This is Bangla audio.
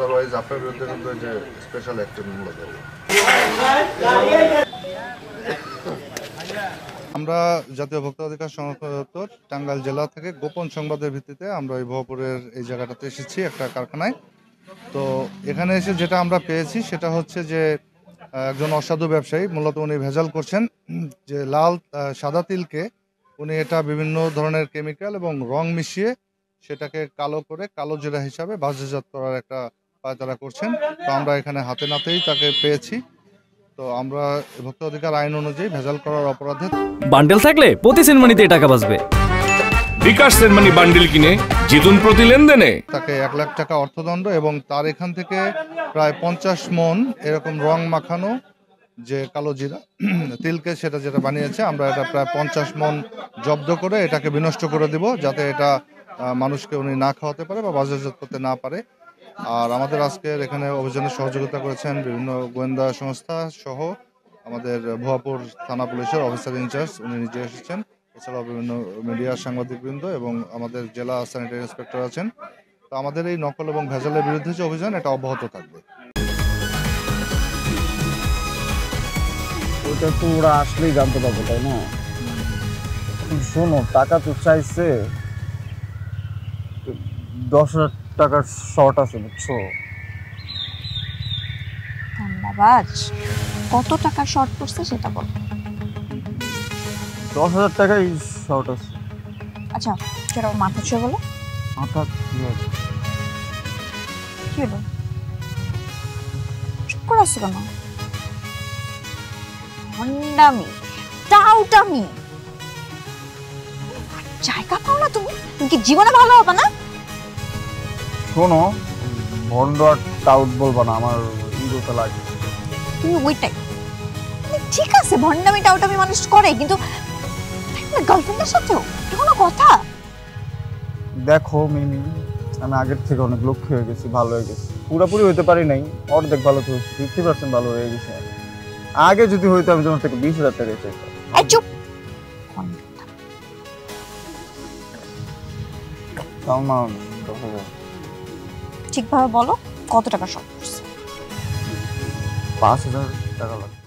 আদারওয়াইজ আপনার বিরুদ্ধে কিন্তু যে স্পেশাল অ্যাকশন মূলত আমরা জাতীয় ভোক্তা অধিকার সংরক্ষণ টাঙ্গাইল জেলা থেকে গোপন সংবাদের ভিত্তিতে আমরা এই ভবাপুরের এই জায়গাটাতে এসেছি একটা কারখানায়। তো এখানে এসে যেটা আমরা পেয়েছি সেটা হচ্ছে যে একজন অসাধু ব্যবসায়ী মূলত উনি ভেজাল করছেন যে লাল সাদা তিলকে উনি এটা বিভিন্ন ধরনের কেমিক্যাল এবং রং মিশিয়ে সেটাকে কালো করে কালো জিরা হিসাবে বাজারজাত করার একটা পায়তারা করছেন। তো আমরা এখানে হাতে নাতেই তাকে পেয়েছি। তো আমরা ভোক্তা অধিকার আইন অনুযায়ী ভেজাল করার অপরাধে বান্ডেল থাকলে প্রতি সেনমানিতে টাকা বাঁচবে। বিকাশ সেনমানি বান্ডেল কিনে জিতুন প্রতি লেনদেনে। তাকে 1 লাখ টাকা অর্থদণ্ড এবং তার এখান থেকে প্রায় 50 মণ এরকম রং মাখানো যে কালো জিরা তিলকে সেটা যেটা বানিয়েছে আমরা এটা প্রায় 50 মণ জব্দ করে এটাকে বিনষ্ট করে দিব যাতে এটা মানুষকে উনি না খাওয়াতে পারে বা বাজারজাত করতে না পারে। আর আমাদের আজকের এখানে অভিযানে সহযোগিতা করেছেন বিভিন্ন গোয়েন্দা সংস্থা সহ আমাদের ভুয়াপুর থানা পুলিশের অফিসার ইনচার্জ উনি নিজে এসেছেন, এছাড়াও বিভিন্ন মিডিয়ার সাংবাদিকবৃন্দ এবং আমাদের জেলা স্যানিটারি ইন্সপেক্টর আছেন। তো আমাদের এই নকল এবং ভেজালের বিরুদ্ধে যে অভিযান এটা অব্যাহত থাকবে। ওটা তো ওরা আসলেই জানতে পারবো, তাই না? শোনো, টাকা তো চাইছে, 10,000 টাকার শর্ট আছে, বুঝছো? ধন্যবাদ। কত টাকা শর্ট পড়ছে সেটা বল। 10,000 টাকাই শর্ট আছে। আচ্ছা, সেটা মাথা ছুঁয়ে বলো। মাথা কি হলো? চুপ করে আসছো কেন? ভণ্ডামি, টাউটামি, জায়গা পাও না তুমি? তুমি কি জীবনে ভালো হবে না? শোনো, ভন্ড আর টাউট বলবা না, আমার ইগোতে লাগে। তুমি ওইটাই ঠিক আছে, ভণ্ডামি টাউটামি মানুষ করে, কিন্তু গার্লফ্রেন্ডের সাথেও এটা কোনো কথা? দেখো মিমি, আমি আগের থেকে অনেক লক্ষ্য হয়ে গেছি, ভালো হয়ে গেছি। পুরোপুরি হইতে পারি নাই, অর্ধেক ভালো তো হয়েছে, 50% ভালো হয়ে গেছে। আগে যদি হইতো আমি তোমার থেকে 20,000 টাকা চাইতাম। এই চুপ। ঠিকভাবে বলো, কত টাকা শর্ট পড়ছে? 5,000 টাকা লাগবে।